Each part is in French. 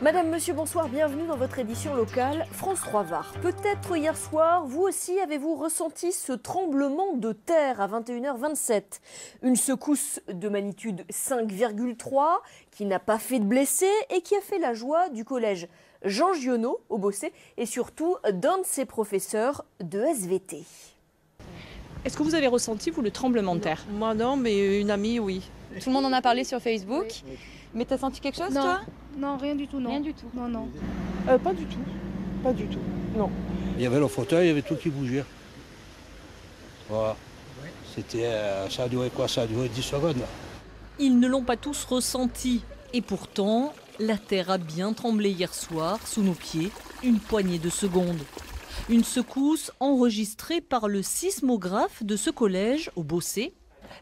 Madame, monsieur, bonsoir, bienvenue dans votre édition locale France 3 Var. Peut-être hier soir, vous aussi avez-vous ressenti ce tremblement de terre à 21h27. Une secousse de magnitude 5,3 qui n'a pas fait de blessés et qui a fait la joie du collège Jean Giono au Bossé et surtout d'un de ses professeurs de SVT. Est-ce que vous avez ressenti, vous, le tremblement de terre? Moi non, mais une amie, oui. Tout le monde en a parlé sur Facebook. Oui. Mais t'as senti quelque chose, toi? Non, rien du tout, non. Rien du tout? Non, non. Pas du tout. Pas du tout. Non. Il y avait le fauteuil, il y avait tout qui bougeait. Voilà. C'était, ça a duré quoi? Ça a duré 10 secondes. Ils ne l'ont pas tous ressenti. Et pourtant, la terre a bien tremblé hier soir, sous nos pieds, une poignée de secondes. Une secousse enregistrée par le sismographe de ce collège au Bossé.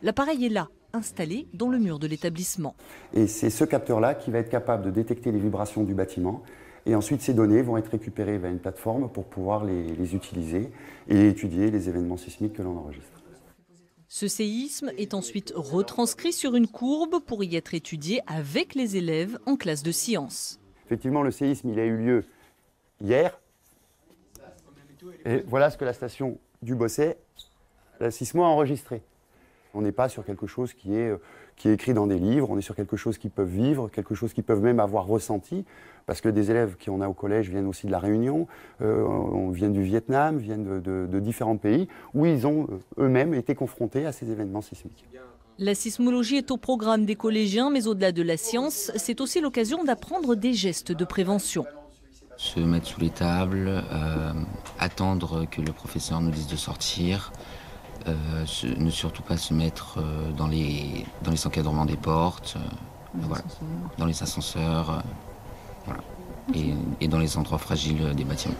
L'appareil est là, installé dans le mur de l'établissement. Et c'est ce capteur-là qui va être capable de détecter les vibrations du bâtiment. Et ensuite, ces données vont être récupérées vers une plateforme pour pouvoir les utiliser et étudier les événements sismiques que l'on enregistre. Ce séisme est ensuite retranscrit sur une courbe pour y être étudié avec les élèves en classe de sciences. Effectivement, le séisme, il a eu lieu hier. Et voilà ce que la station du Bossé, la Sismo, a enregistré. On n'est pas sur quelque chose qui est écrit dans des livres, on est sur quelque chose qu'ils peuvent vivre, quelque chose qu'ils peuvent même avoir ressenti, parce que des élèves qu'on a au collège viennent aussi de la Réunion, viennent du Vietnam, viennent de différents pays, où ils ont eux-mêmes été confrontés à ces événements sismiques. La sismologie est au programme des collégiens, mais au-delà de la science, c'est aussi l'occasion d'apprendre des gestes de prévention. Se mettre sous les tables, attendre que le professeur nous dise de sortir, ne surtout pas se mettre dans les encadrements des portes, voilà, dans les ascenseurs, voilà, et dans les endroits fragiles des bâtiments.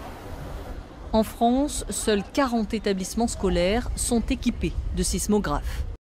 En France, seuls 40 établissements scolaires sont équipés de sismographes.